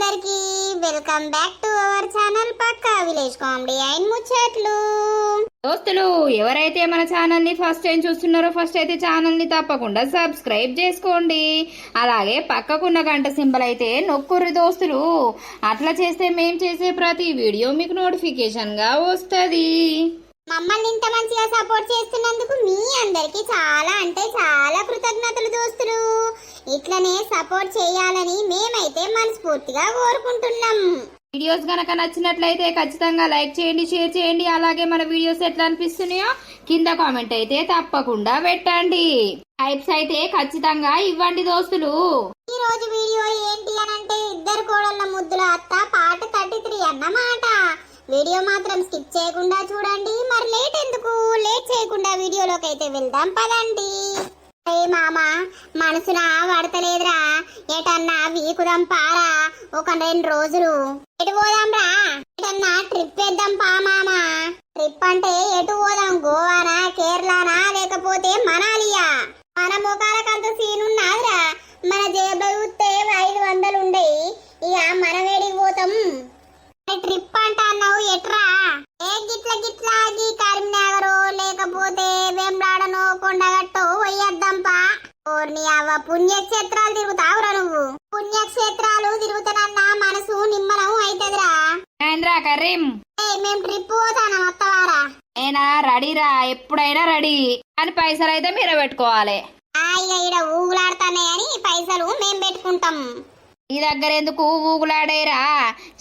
అందరికి welcome back to our channel పక్కా village comedy and ముచ్చట్లు. దోస్తులు ఎవరైతే మన ఛానల్ ని ఫస్ట్ టైం చూస్తున్నారో ఫస్ట్ అయితే ఛానల్ ని తప్పకుండా సబ్స్క్రైబ్ చేసుకోండి. అలాగే పక్కకున్న గంట సింబల్ అయితే నొక్కుర్రి దోస్తులు. అట్లా చేస్తే మేం చేసే ప్రతి వీడియో మీకు నోటిఫికేషన్ గా వస్తుంది. మమ్మల్ని ఇంత మంచిగా సపోర్ట్ చేస్తున్నందుకు మీ అందరికి చాలా అంటే చాలా కృతజ్ఞతలు దోస్తులు. ఇట్లనే సపోర్ట్ చేయాలని మేమైతే మనస్ఫూర్తిగా కోరుకుంటున్నాం. వీడియోస్ గనక నచ్చినట్లయితే ఖచ్చితంగా లైక్ చేయండి, షేర్ చేయండి. అలాగే మన వీడియోస్ ఎట్లా అనిపిస్తున్నాయో కింద కామెంట్ అయితే తప్పకుండా పెట్టండి. హైప్స్ అయితే ఖచ్చితంగా ఇవ్వండి దోస్తులు. ఈ రోజు వీడియో ఏంటి అనంటే ఇద్దరు కోడళ్ళ ముద్దుల అత్త పార్ట్ 33 అన్నమాట. వీడియో మాత్రం స్కిప్ చేయకుండా చూడండి. మరి లేట్ చేయకుండా వీడియోలోకి అయితే వెళ్దాం పదండి. మామ మనసున పడతలేదురా, ఎటన్నా వీకుదాం పారా. ఒక 2 రోజులు ఎటు పోదాం రా, ఎటన్నా ట్రిప్ వేద్దాం పా మామ. ట్రిప్ అంటే ఎటు పోదాం, గోవానా కేరళనా లేకపోతే మనాలియా? మన ముఖాలకంత సీన్ ఉన్నాదిరా, మన జేబులో చూస్తే 500 ఉండయి. ఇక మనం ఏడికి పోతాం? ట్రిప్ అంట అన్నావు ఎట్రా? ఏ గిట్ల కరీంనగర్ లేకపోతే వెంబడాడనో కొండగట్టో పోయేద్దాంపా. ఓర్ని అవ్వ పుణ్యక్షేత్రాలు తిరుగుతావురా నువ్వు. పుణ్యక్షేత్రాలు తిరుగుతానన్నా మనసు నిమ్మలం అయితదిరా. కరీం మేము ట్రిప్ పోతాను వత్తవారా? నేనా రెడీరా, ఎప్పుడైనా రెడీ. అని పైసలు అయితే మీరే పెట్టుకోవాలి. ఇక ఈడ ఊగులాడుతానే పైసలు మేం పెట్టుకుంటాం. నీ దగ్గర ఎందుకు ఊగులాడేరా?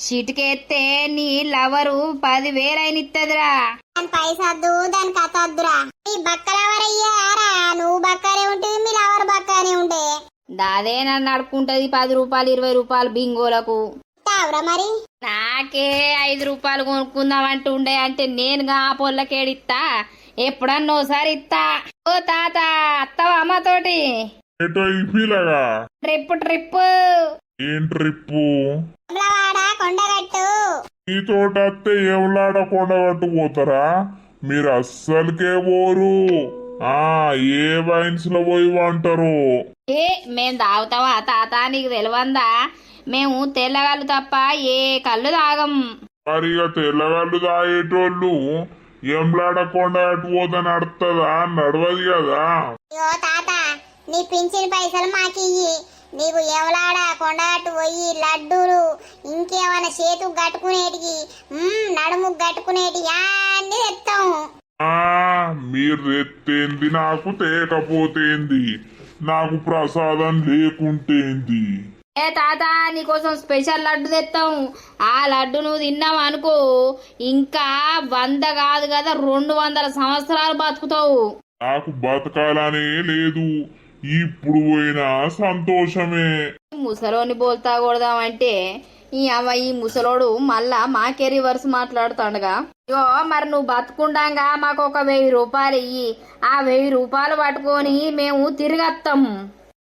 షిటికెత్తే నీ లవరు 10,000 అయిన ఇత్తదిరా. దాని పైసద్దు, దాని కథద్దురా. నీ బక్కలెవరయ్యారా? నువ్వు బక్కనే ఉంటుంది, మీ లవర్ బక్కనే ఉండే. దాదే నన్ను అడుకుంటది 10 రూపాయలు 20 రూపాయలు బింగోలకు. మరి నాకే 5 రూపాయలు కొనుక్కుందామంటూ ఉండే అంటే నేనుగా ఆ పొల్లకేడిత్తా. ఎప్పుడన్నోసారి ఇత్తా. ఓ తాత అత్తవా అమ్మతోటి? ట్రిప్ ఏం ట్రిప్పు? కొండగట్టు. ఈ తోట అత్తే ఏమలాడ కొండగట్టు పోతారా? మీరు అస్సలకే పోరు. ఏ వైన్స్ లో పోయి వంటారు? మేం తాగుతావా తాత? నీకు తెలివందా? మేము తెల్లగాళ్ళు తప్ప ఏ కళ్ళు తాగం. మరి ఇక తెల్లగాళ్ళు తాగేటోళ్ళు ఎంలాడ కొండగట్టు పోతే నడుతుందా? నడవదు కదా. తాత నీ పింఛన్ పైసలు మాకియ్యి. నీకు ఎవలాడా కొండగట్టు పోయి లడ్డూలు ఇంకేమైనా చేతుకు కట్టుకునేటికి నడుము కట్టుకునేటి అన్ని తెస్తాం. మీరు తెత్తేంది, నాకు తేకపోతేంది, నాకు ప్రసాదం లేకుంటేంది. ఏ తాత నీకోసం స్పెషల్ లడ్డు తెస్తాం. ఆ లడ్డు నువ్వు తిన్నావు అనుకో, ఇంకా 100 కాదు కదా 200 సంవత్సరాలు బతుకుతావు. నాకు బతకాలనే లేదు, ఇప్పుడు పోయినా సంతోషమే. ముసలోని బోల్తా కొడదామంటే ఈ ముసలోడు మళ్ళా మాకే రివర్స్ మాట్లాడుతాడుగా. ఇగో మరి నువ్వు బతుకుండాగా మాకు ఒక 1000 రూపాయలు ఇయ్యి. ఆ 1000 రూపాయలు పట్టుకొని మేము తిరిగత్తాం.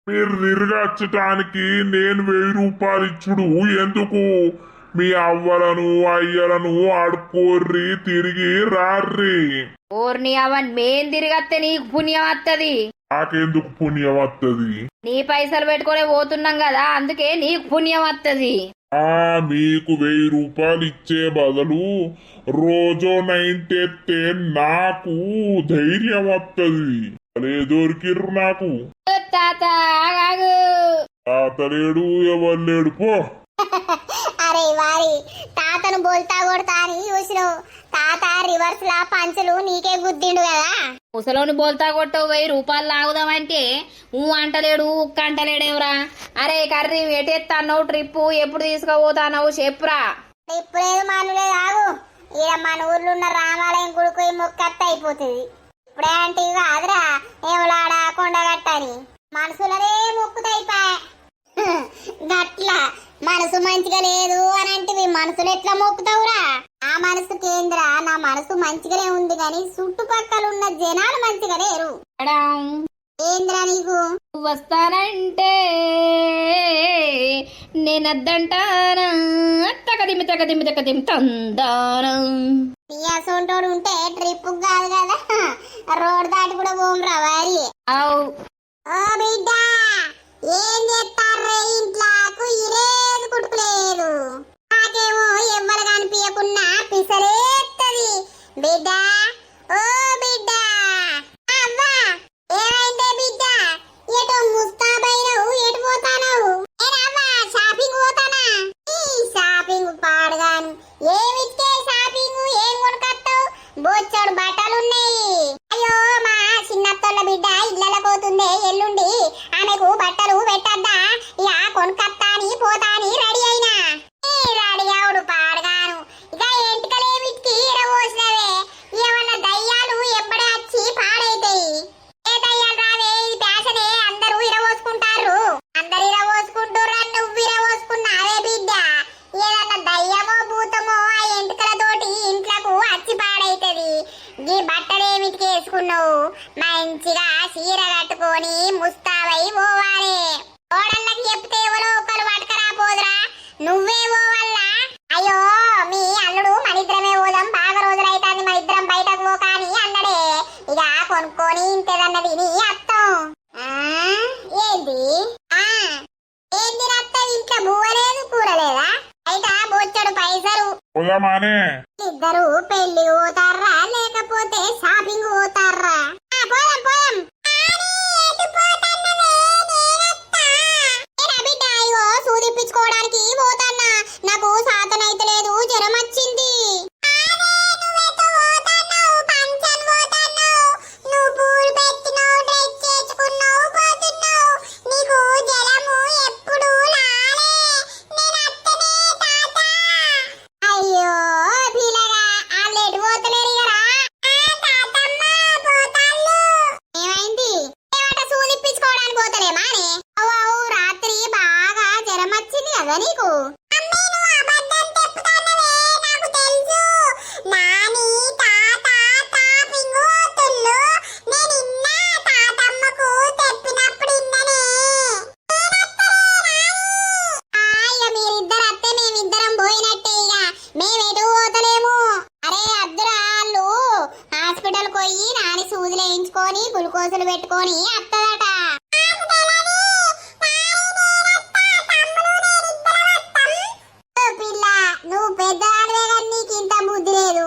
మీరు తిరగచ్చటానికి నేను 1000 రూపాయలు ఇచ్చుడు ఎందుకు? మీ అవ్వలను అయ్యలను ఆడుకోర్రి, తిరిగి రార్రి. ఓర్ని అవన్ మేం తిరిగత్తే నీకు పుణ్యం వత్తది. నాకెందుకు పుణ్యం వత్తది? నీ పైసలు పెట్టుకునే పోతున్నాం కదా, అందుకే నీకు పుణ్యం వత్తది. మీకు 1000 రూపాయలు ఇచ్చే బదులు రోజో 9 ఎత్తే నాకు ధైర్యం వత్తది. అదే దొరికిర్రు నాకు. తాత తాతలేడు, ఎవరు లేడు పో. అరే వారి తాతను బోల్తా కొడతా అని చూసినావు. తాత రివర్స్ లా పంచులు నీకే గుద్దిండు కదా. ముసలోని బోల్తా కొట్టవు 1000 రూపాయలు లాగుదామంటే అంటలేడు ఉక్క అంటలేడేవరా? అరే కర్రీ ఎటెత్తాన్నావు? ట్రిప్ ఎప్పుడు తీసుకుపోతావు చెప్పురా. ట్రిప్ లేదు మానులేదు, ఆగు. ఈడ మన ఊర్లో ఉన్న రామాలయం గుడికి మొక్కత్త అయిపోతుంది. ఇప్పుడే అంటే కాదురా ఏమలాడా కొండగట్టని మనసులనే మొక్కుతాయిపోయా. గట్ల మనసు మంచిగా లేదు అని అంటే మనసులు ఎట్లా మొక్కుతావురా? ఆ మనసు కేంద్ర నా మనసు మంచిగానే ఉంది గాని చుట్టుపక్కల ఉన్న జనాలు మంచిగా లేరు. ఏంద్రా నీకు? వస్తానంటే నేనద్దంటానా? తకదిమి తందానా. సొంటోడు ఉంటే ట్రిప్ కాదు కదా, రోడ్ దాటి కూడా పోంరా వారి. ఓ బిడ్డ ఏం చేస్తారే ఇంట్లో? ఇరేది కుట్టుకులేదు. బిడ్డ ఓ బిడ్డ అవ్వా ఏమైందే బిడ్డ ఎటో ముస్తాబైనవు ఎటు పోతానవు నేనవ్వా షాపింగ్ పోతానా ఈ షాపింగ్ పాడగాను ఏమిచ్చే షాపింగ్ ఏం కొనుకొస్తావు బొచ్చడు బట్టలున్నాయి అయ్యో మా చిన్నత్తోళ్ళ బిడ్డ ఇళ్ళ పోతుందే ఎల్లుండి ఆమెకు బట్టలు పెట్టద్దా ఇక కొనుకత్తా అని పోతా అని రెడీ అయినా రెడీ అవుడు పాడగాను ఇక ఎంటికలేమిటికి ఇరవోసినవే ఏమన్నా దయ్యాలు ఎప్పుడే వచ్చి పాడైతాయి ఏ దయ్యాలు రావే ఇది ప్యాషనే అందరూ ఇరవోసుకుంటారు అందరు ఇరవోసుకుంటారు అని నువ్వు ఇరవోసుకున్నావే బిడ్డ ఏదన్నా దయ్యమో భూతమో ఆ ఎంటికలతోటి ఇంట్లకు వచ్చి పాడైతది ఈ బట్టలేమిటికి వేసుకున్నావు మంచిగా చీర కట్టుకొని ముస్తాబై పోవాలి కోడళ్ళకి చెప్తే ఎవరో ఒకరు పట్టుకరా పోదురా నువ్వే పోవల్లా అయ్యో మీ అల్లుడు మన ఇద్దరమే పోదాం బాగా రోజులైతాంది మన ఇద్దరం బయటకు పో కానీ అన్నడే ఇక కొనుక్కొని ఇంతేదన్న విని అత్తం ఏంది ఏంది అత్త ఇంట్లో బువ్వలేదు కూరలేదా బయట బొచ్చడు పైసలు పోదామానే ఇద్దరు పెళ్లి పోతారా లేకపోతే షాపింగ్ పోతారా పోదాం పోదాం సూదిప్పించుకోవడానికి పోతాన్నా నాకు సాతనైతే లేదు జ్వరం వచ్చింది నీకు హాస్పిటల్ పోయి నాని సూదులు వేయించుకొని గ్లూకోజులు పెట్టుకొని అత్తదట నువ్వు పెద్దవాడివే కానీ నీకు ఇంత బుద్ధి లేదు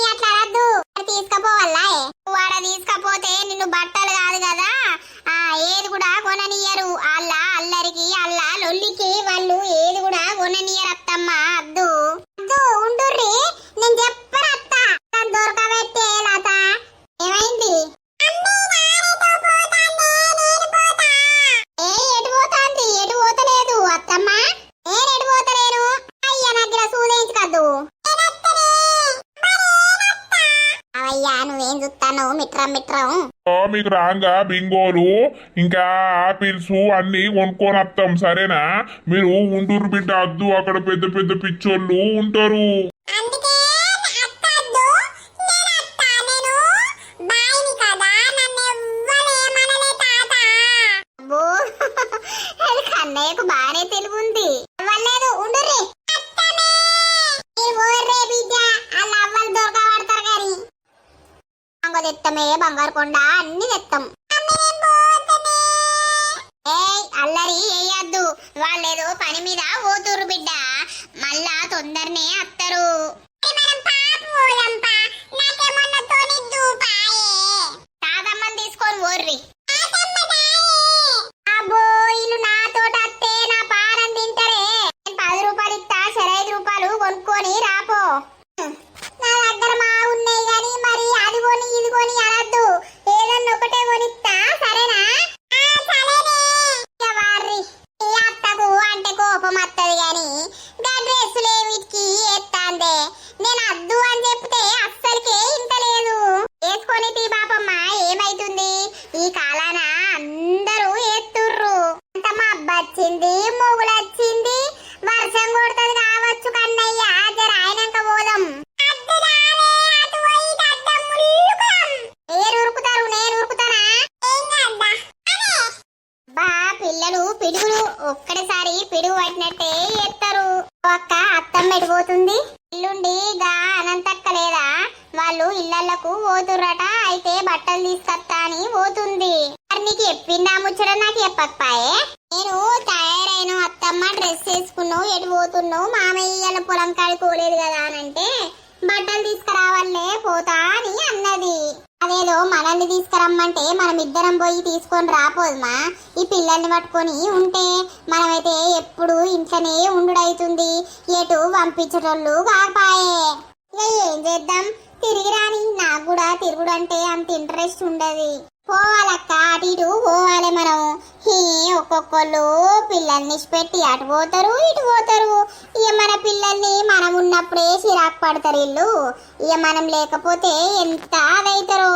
అట్లా వద్దు తీసుకపోవాలా వాడ తీసుకపోతే నిన్ను బట్టలు కాదు కదా ఏది కూడా కొననియరు అల్ల అల్లరికి అల్ల లొల్లికి వాళ్ళు ఏది కూడా కొననియరు అత్తమ్మ అద్దు అద్దు ఉండుర్రి నేను చెప్పను అత్త దొరకబెట్టే లత ఏమైంది ఎటు పోతాంది ఎటు పోతలేదు అత్తమ్మ నేను ఎటు పోతలేను అయ్యా నాకు సూదేయించుకద్దు అవయ్యా నువ్వేం చూస్తాను మిట్రం మిట్రం మీకు రాంగా బింగోలు ఇంకా ఆపిల్స్ అన్ని కొనుక్కొని వస్తాం సరేనా మీరు ఉంటూరు బిడ్డ అద్దు అక్కడ పెద్ద పెద్ద పిచ్చోళ్ళు ఉంటారు కన్నయ్యకు బానే తెలుగుంది అవ్వలేదు ఉండుర్రి దొరకబడతారు గాని తెత్తమే బంగారు కొండ అన్ని తెత్తాం అల్లరి వేయద్దు వాళ్ళేదో పని మీద పోతురు బిడ్డ మళ్ళా తొందరనే అత్తరు తాతమ్మని తీసుకొని ఓర్రి అబ్బో ఇల్లు నాతోట అత్తే నా పానం తింటరే 10 రూపాయలు ఇస్తా 5 రూపాయలు కొనుక్కొని రాపో నా దగ్గర మా ఉన్నాయి గాని మరి అది కొని ఇది కొని అనద్దు ఏదన్నా ఒకటే కొనిస్తా సరేనా అత్తకు అంటే కోపం వత్తది గాని గా డ్రెస్సులు ఏమిటికి ఎత్తాందే నేను అద్దు అని చెప్తే అస్సలకే ఇంత లేదు వేసుకొని తీ బాపమ్మ ఏమైతుంది ఈ కాలాన అందరూ ఎత్తుర్రు అంత మా అబ్బచ్చింది మొగులొచ్చింది వర్షం కొడుతుంది కావచ్చు కన్నయ్య జర ఆయనంక పోదాం నేను ఉరుకుతానా బా పిల్లలు పిడుగులు ఒక్కడిసారి పిడుగు పట్టినట్టే ఎత్తారు ఒక్క అత్తమ్మ ఎడిపోతుంది ఇల్లుండి గా అనంతక్క లేదా వాళ్ళు ఇళ్లకు పోతుర్రట అయితే బట్టలు తీసుకొస్తా అని పోతుంది నీకు చెప్పిందా ముచ్చట నాకు చెప్పకపోయే నేను తయారైన అత్తమ్మ డ్రెస్ వేసుకున్నావు ఎటు పోతున్నావు మామయ్య ఇవాళ పొలం కాడికి పోలేదు కదా అని అంటే బట్టలు తీసుకురావాలే పోతా అని అన్నది. అదేదో మనల్ని తీసుకురమ్మంటే మనం ఇద్దరం పోయి తీసుకొని రాపోదుమా? ఈ పిల్లల్ని పట్టుకొని ఉంటే మనమైతే ఎప్పుడు ఇంట్లోనే ఉండుడైతుంది, ఎటు పంపించేటోళ్ళు కాపాయే. ఇక ఏం చేద్దాం, తిరిగి రాని. నాకు కూడా తిరుగుడు అంటే అంత ఇంట్రెస్ట్ ఉండదు. పోవాలక్క, అటు ఇటు పోవాలి మనం. ఒక్కొక్కళ్ళు పిల్లల్ని పెట్టి అటు పోతారు ఇటు పోతారు. ఇక మన పిల్లల్ని మనం ఉన్నప్పుడే చిరాకు పడతారు ఇల్లు. ఇక మనం లేకపోతే ఎంత అదైతారు.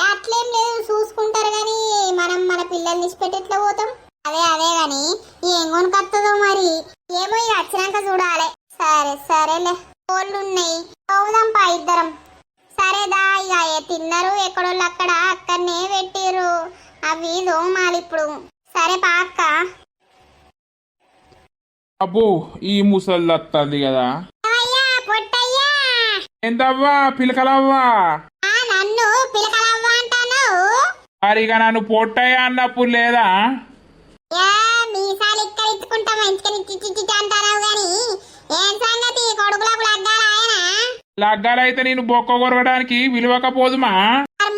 అట్లేం లేదు, చూసుకుంటారు గాని మనం మన పిల్లల్ని పెట్టి ఎట్లా పోతాం? అదే గాని ఏం కొనుకొస్తుందో మరి. ఏమో ఇక వచ్చినాక చూడాలి. సరేలే, కోళ్ళు ఉన్నాయి పోదాంపా ఇద్దరం. సరేదా, ఇక తిన్నారు ఎక్కడోళ్ళు అక్కడనే పెట్టిర్రు, అవి దోమాలి ఇప్పుడు. సరే పాక్క. అబ్బో ఈ ముసలి వస్తుంది కదా. పొట్టయ్యా, ఏందవ్వా పిలకలవ్వా? నన్ను పిలకలవ్వా అంటాను. మరిగా నన్ను పొట్టయ్యా అన్నప్పుడు లేదా? మీసాలు ఇక్కడ ఇచ్చుకుంటా మంచిగా అంటారావు గాని ఏం సంగతి? కొడుకులకు లగ్గాలాయనా? లగ్గాలైతే నేను బొక్క కొరగడానికి విలువకపోదుమా?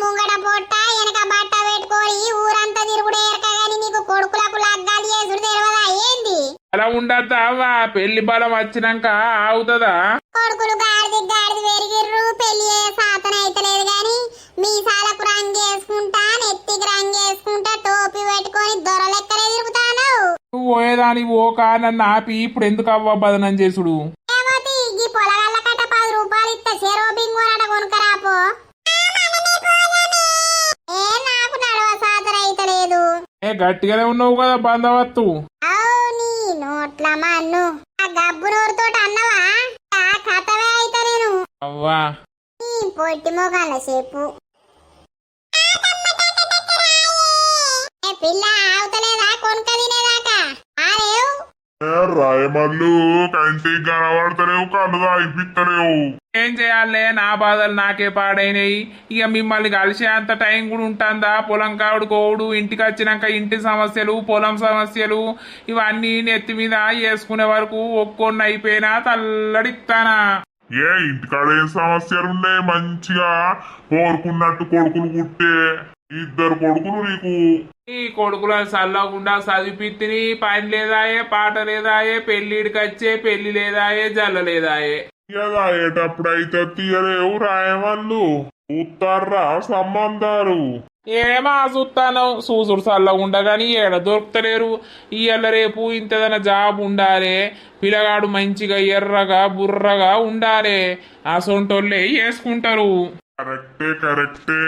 ముంగడ పొట్ట వెనక బట్ట పెట్టుకొని ఊరంతా తిరుగుడే ఎరకగాని నీకు కొడుకులకు లగ్గాలు చేసుడు తెలియదా ఏంది? అలా ఉండద్దా అవ్వా? పెళ్లి బలం వచ్చినాక ఆగుతుందా? కొడుకులు గాడిది పెరిగిర్రు, పెళ్లి సాతన అయితలేదు గాని మీసాలకు రంగు వేసుకుంటా, నెత్తికి రంగు వేసుకుంటా, టోపీ పెట్టుకొని దొరలెక్కలే తిరుగుతాను. నువ్వు పోయేదాని ఓక నన్ను ఆపి ఇప్పుడు ఎందుకు అవ్వా బదనం చేసుడు? ఏమోతి, ఈ పొలగాళ్ళ కట్ట 10 రూపాయలు ఇస్తా, చెరో బింగోనట కొనుకరాపో. నాకు నడవ సాతన అయితలేదు. గట్టిగానే ఉన్నావు కదా బంధవత్తు. నీ నోట్ల మన్ను ఆ గబ్బు నోరుతో అన్నవా కథవే అయితా నేను. అవ్వా నీ పొట్టి మోకాళ్ళ చెప్పు. పిల్ల ఆవుతలేదా కొనుక తినేదాకా? ఆరేవు రాయమల్లు కంటికి కనబడతలేవు, కళ్ళు తాగిపిస్తలేవు. ఏం చేయాలే, నా బాధలు నాకే పాడైనాయి. ఇక మిమ్మల్ని కలిసే అంత టైం కూడా ఉంటుందా? పొలం కావుడు కోవుడు, ఇంటికి వచ్చినాక ఇంటి సమస్యలు, పొలం సమస్యలు ఇవన్నీ నెత్తి మీద వేసుకునే వరకు ఒక్కొన్ని అయిపోయినా తల్లడిస్తానా. ఇంటికాడ ఏం సమస్యలున్నాయి? మంచిగా కోరుకున్నట్టు కొడుకులు పుట్టే 2 కొడుకులు నీకు. ఈ కొడుకులను చల్లకుండా చదివిపిత్తిని, పని లేదాయే, పాట లేదాయే, పెళ్లిడికి వచ్చే పెళ్లి లేదాయే, జల్ల లేదాయే. అయ్యేటప్పుడు అయితే తీయలేవు రాయమల్లు, చూస్తారా సంబంధాలు? ఏమా చూస్తాను, చూసుడు చల్లగా ఉండగాని ఏడ దొరుకుతలేరు. ఇయ్యాల రేపు ఇంతదన జాబ్ ఉండాలి, పిల్లగాడు మంచిగా ఎర్రగా బుర్రగా ఉండాలి. ఆ సొంటోళ్ళే వేసుకుంటారు. కరెక్టే.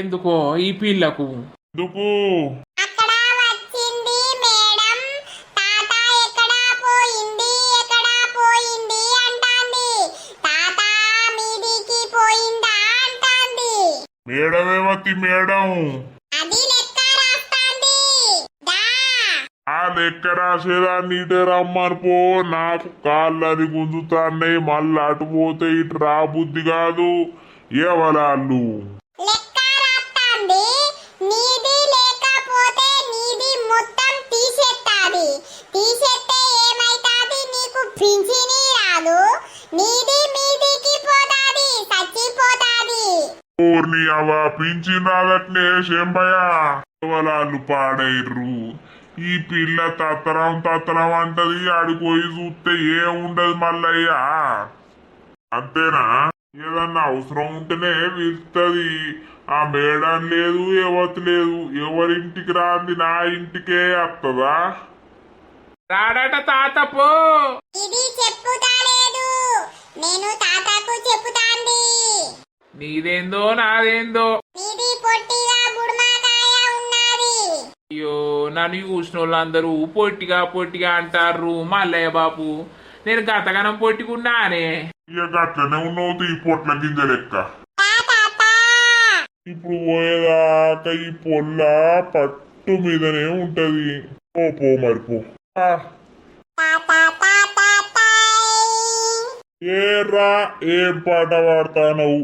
ఎందుకో ఈ పిల్లకు ఎందుకు? అక్కడ వచ్చింది మేడం, తాత ఎక్కడా పోయింది అంటాంది. తాత మీదికి పోయిందా అంటాంది. మేడమేమతి మేడం? అది లెక్క రాస్తాంది. ఆ లెక్క రాసేదాన్ని ఇటే రమ్మని పో. నాకు కాళ్ళని గుంజుతాన్నాయి, మళ్ళీ అటు పోతే ఇటు రా బుద్ధి కాదు. ఏవలాళ్ళు లెక్క రాస్తాంది. నీది లేకపోతే నీది మొత్తం తీసేస్తాది. తీసేస్తే ఏమైతాది? నీకు పింఛని రాదు, నీది మీదికి పోతాది, చచ్చిపోతాది. ఊర్ని అవ పింఛన్ రాదట్నే శంభయ్య. ఎవలాళ్ళు పాడైర్రు. ఈ పిల్ల తత్తరం అంటది, ఆడిపోయి చూస్తే ఏముండదు మల్లయ్యా. అంతేనా? ఏదన్నా అవసరం ఉంటేనే పిలుస్తుంది. ఆ మేడం లేదు, ఎవతి లేదు. ఎవరింటికి రాంది నా ఇంటికే వస్తుందా? రాడట తాత పో. ఇది చెప్పుతాలేదు, నేను తాతకు చెప్పుతాంది. నీదేందో నాదేందో. నీది పొట్టిగా బుడమాకాయ ఉన్నది. అయ్యో, నన్ను చూసిన వాళ్ళందరూ పొట్టిగా అంటారు. మల్లయ్య బాపు, నేను గతగనం పొట్టుకున్నానే. ఇక గట్లనే ఉన్నావు ఈ పొట్ల గింజ లెక్క. ఇప్పుడు పోయేదాకా ఈ పొల్ల పట్టు మీదనే ఉంటది. పో మరిపో. ఏం పాట పాడతానవు?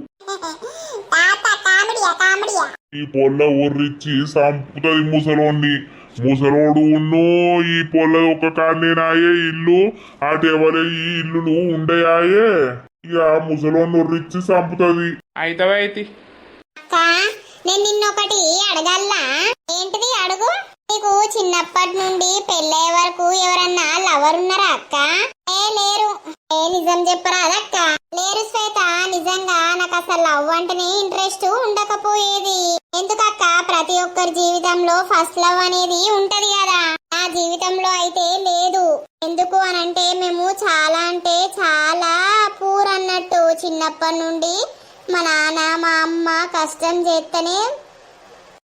ఈ పొల్ల ఉర్రిచ్చి సంపుతుంది ముసలోన్ని. ముసలోడు ఈ పొల్ల ఒక కాన్నేనాయే ఇల్లు, అటు ఎవరే ఈ ఇల్లులు ఉండయాయే. ఇక ముసలోన్ని ఉర్రిచ్చి సంపుతుంది. అయితే అక్క నేను నిన్నొకటి అడగల్లా. ఏంటిది అడుగు. నీకు చిన్నప్పటి నుండి పెళ్ళయ్యే వరకు ఎవరన్నా లవర్ ఉన్నారా అక్క? లేరు. నిజం చెప్పరాదక్క? లేరు శ్వేత, నిజంగా నాకు అసలు లవ్ అంటేనే ఇంట్రెస్ట్ ఉండకపోయేది. ఎందుకక్క? ప్రతి ఒక్కరి జీవితంలో ఫస్ట్ లవ్ అనేది ఉంటది కదా. నా జీవితంలో అయితే లేదు. ఎందుకు అనంటే మేము చాలా అంటే చాలా పూర్ అన్నట్టు. చిన్నప్పటి నుండి మా నాన్న మా అమ్మ కష్టం చేస్తేనే,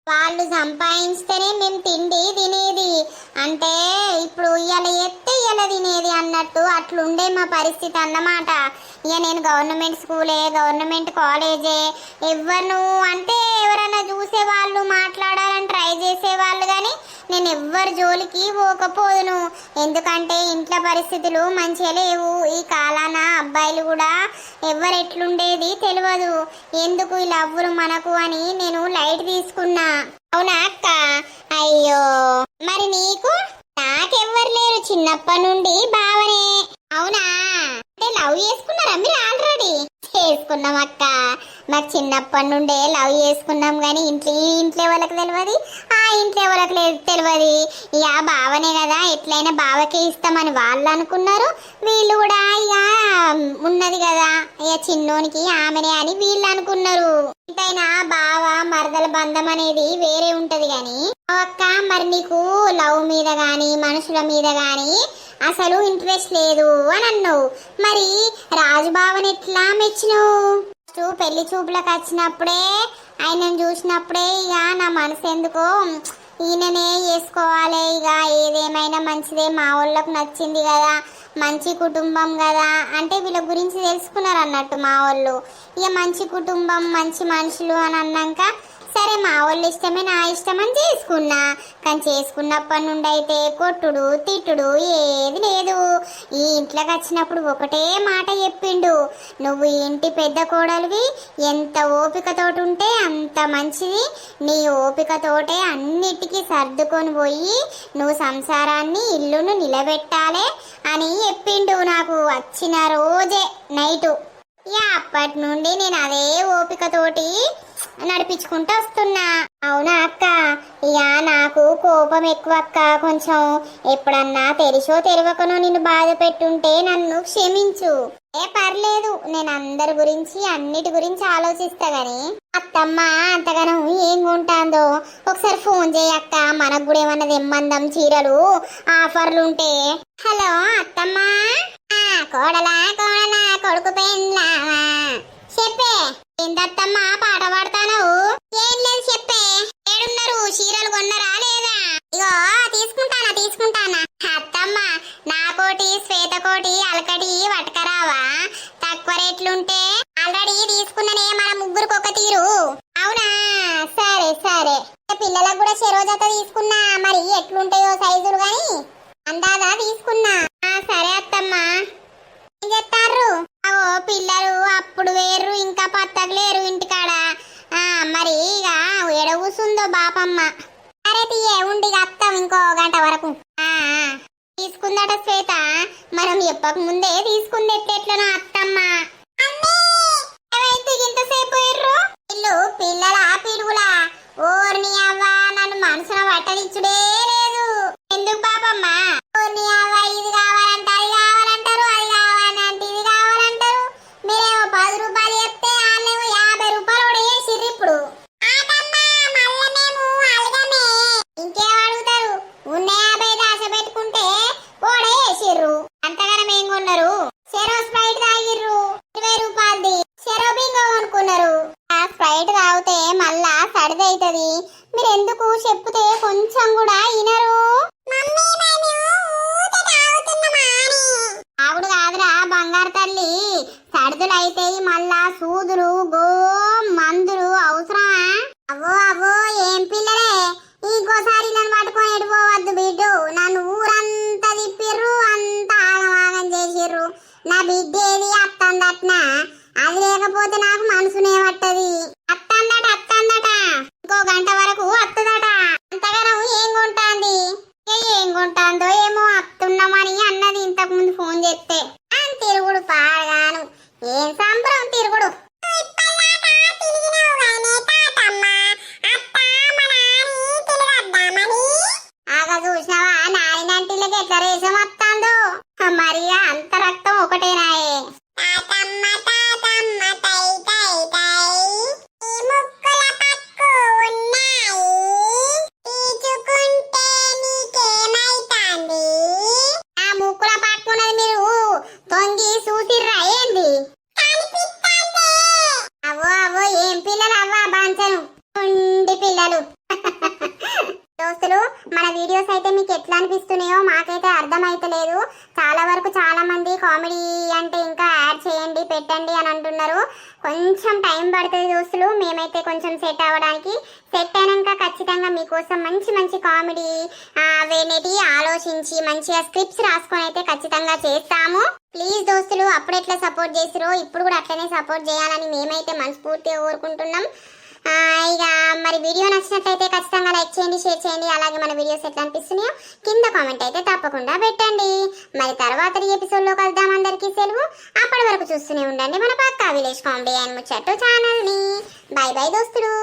వాళ్ళు సంపాదించితేనే మేము తిండి తినేది. అంటే ఇప్పుడు ఇవాళ ఎత్తే ఇవాళ తినేది అన్నట్టు అట్లుండే మా పరిస్థితి అన్నమాట. ఇక నేను గవర్నమెంట్ స్కూలే, గవర్నమెంట్ కాలేజే. ఎవరు అంటే ఎవరైనా చూసేవాళ్ళు మాట్లాడాలని ట్రై చేసేవాళ్ళు, కానీ నేను ఎవ్వరి జోలికి పోకపోదును. ఎందుకంటే ఇంట్లో పరిస్థితులు మంచిగా లేవు. ఈ కాలాన అబ్బాయిలు కూడా ఎవరు ఎట్లుండేది తెలియదు. ఎందుకు ఈ లవ్వులు మనకు అని నేను లైట్ తీసుకున్నా. అవునా అక్క? అయ్యో, మరి నీకు? నాకెవ్వరు లేరు, చిన్నప్పటి నుండి బావనే. అవునా? అంటే లవ్ చేసుకున్నారా మీరు ఆల్రెడీ? చేసుకున్నాం అక్క. మాకు చిన్నప్పటి నుండే లవ్ చేసుకున్నాం, కానీ ఇంట్లో వాళ్ళకి తెలియదు, ఆ ఇంట్లో వాళ్ళకి తెలియదు. ఇక బావనే కదా, ఎట్లయినా బావకే ఇస్తామని వాళ్ళు అనుకున్నారు. వీళ్ళు కూడా ఇక ఉన్నది కదా ఇక చిన్నోనికి ఆమెనే అని వీళ్ళు అనుకున్నారు. ఎంతైనా బావ మరదల బంధం అనేది వేరే ఉంటది. గాని అక్క, మరి నీకు లవ్ మీద గాని మనుషుల మీద గాని అసలు ఇంట్రెస్ట్ లేదు అని అన్నావు. మరి రాజుబావని ఎట్లా మెచ్చినావు? పెళ్లి చూపులకు వచ్చినప్పుడే, ఆయనను చూసినప్పుడే ఇక నా మనసు ఎందుకో ఈయననే చేసుకోవాలి, ఇక ఏదేమైనా మంచిదే, మా వాళ్ళకు నచ్చింది కదా, మంచి కుటుంబం కదా అంటే వీళ్ళ గురించి తెలుసుకున్నారు అన్నట్టు మా వాళ్ళు. ఇక మంచి కుటుంబం మంచి మనుషులు అని అన్నాక సరే మా వాళ్ళు ఇష్టమే నా ఇష్టం అని చేసుకున్నా. కానీ చేసుకున్నప్పటి నుండి అయితే కొట్టుడు తిట్టుడు ఏది లేదు. ఈ ఇంట్లోకి వచ్చినప్పుడు ఒకటే మాట చెప్పిండు, నువ్వు ఇంటి పెద్ద కోడలివి, ఎంత ఓపికతోటి ఉంటే అంత మంచిది, నీ ఓపికతోటే అన్నిటికీ సర్దుకొని పోయి నువ్వు సంసారాన్ని ఇల్లును నిలబెట్టాలి అని చెప్పిండు నాకు వచ్చిన రోజే నైటు. ఇక అప్పటి నుండి నేను అదే ఓపికతోటి నడిపించుకుంటూ వస్తున్నా. అవునా అక్క? ఇక నాకు కోపం ఎక్కువ అక్క. కొంచెం ఎప్పుడన్నా తెలిసో తెలియకనో నిన్ను బాధ పెట్టుంటే నన్ను క్షమించు. పర్లేదు, నేను అందరి గురించి అన్నిటి గురించి ఆలోచిస్తా. గాని అత్తమ్మ అంతగానం ఏం కొంటాందో ఒకసారి ఫోన్ చేయక్క, మనకు కూడా ఏమన్నా తెమ్మందం చీరలు ఆఫర్లు ఉంటే. హలో అత్తమ్మ. కోడలా కోడలా కొడుకు పెండ్లా చెప్పే. ఏందత్తమ్మా పాట పాడతాను? ఏం లేదు చెప్పే. ఏడున్నారు? చీరలు కొన్నరా లేదా? ఇగో తీసుకుంటానా. అత్తమ్మ నాకోటి శ్వేతకోటి అలకటి పట్టుకరావా? తక్కువ రేట్లుంటే. ఆల్రెడీ తీసుకున్ననే మన ముగ్గురికి ఒక తీరు. అవునా? సరే. పిల్లలకు కూడా చెరో జత తీసుకున్నా, మరి ఎట్లుంటాయో సైజులు గాని అందాదా తీసుకున్నా. సరే అత్తమ్మ. ఏం చెప్తారు? పిల్లలు అప్పుడు వేరు, ఇంకా పత్తగలేరు ఇంటికాడ. మరి ఇక ఎడ కూసుందో బాపమ్మ. సరే తీయే ఉండి అత్తం ఇంకో గంట వరకు. తీసుకుందట శ్వేత, మనం చెప్పక ముందే తీసుకుంది. ఎట్లెట్లనో అత్తమ్మ. ఇంతసేపు ఇల్లు పిల్లల పిడుగులా ఓర్ని అవ్వ నన్ను మనసున పట్టనిచ్చుడే లేదు. ఎందుకు బాపమ్మ? ఓర్ని అవ్వ ఇది కావాలంటే అది కావాలంటారు, అది కావాలంటే ఇది కావాలంటారు. మీరేమో 10 రూపాయలు చెప్తే వాళ్ళేమో 50 రూపాయలు వేసిర్రు. ఇప్పుడు ఇంకేం అడుగుతారు? ఉన్న 50 దాశ పెట్టుకుంటే ఓడ వేసిర్రు. అంతగానం ఏం కొన్నారు? చెరో స్ప్రైట్ తాగిర్రు 20 రూపాయలది. చెరో బింగో కొనుక్కున్నారు. ఆ స్ప్రైట్ తాగితే మళ్ళా సడిదైతది. మీరు ఎందుకు చెప్తే కొంచెం కూడా వినరు? ఆవుడు కాదురా బంగారు తల్లి, సడిదులైతే మళ్ళా సూదులు మందులు అవసరమా? అవ్వో ఏం పిల్లలే, ఇంకోసారి నన్ను పట్టుకొని ఎడిపోవద్దు బిడ్డు. నన్ను ఊరంతా తిప్పిర్రు, అంతా ఆగమాగం చేసిర్రు. నా బిడ్డ ఏది అత్తందట్నా? అది లేకపోతే నాకు మనసునే పట్టది. అత్తందట ఇంకో దోస్తులు, మన వీడియోస్ అయితే మీకు ఎట్లా అనిపిస్తున్నాయో మాకైతే అర్థమైతలేదు. చాలా వరకు చాలా మంది కామెడీ అంటే ఇంకా యాడ్ చేయండి పెట్టండి అని అంటున్నారు. కొంచెం టైం పడుతుంది దోస్తులు, మేమైతే కొంచెం సెట్ అవ్వడానికి. సెట్ అయినాక ఖచ్చితంగా మీకోసం మంచి మంచి కామెడీ వేనేటి ఆలోచించి మంచిగా స్క్రిప్ట్స్ రాసుకొని అయితే ఖచ్చితంగా చేస్తాము. ప్లీజ్ దోస్తులు, అప్పుడు ఎట్లా సపోర్ట్ చేసిరో ఇప్పుడు కూడా అట్లనే సపోర్ట్ చేయాలని మేమైతే మనస్ఫూర్తిగా కోరుకుంటున్నాం. ఇక మరి వీడియో నచ్చినట్లయితే ఖచ్చితంగా లైక్ చేయండి, షేర్ చేయండి. అలాగే మన వీడియోస్ ఎట్లా అనిపిస్తున్నాయో కింద కామెంట్ అయితే తప్పకుండా పెట్టండి. మరి తర్వాత ఎపిసోడ్లో కలుద్దాం. అందరికీ సెలవు. అప్పటి వరకు చూస్తూనే ఉండండి మన పక్కా విలేజ్ కామెడీ అండ్ ముచ్చట్టు ఛానల్ని. బై బై దోస్తులు.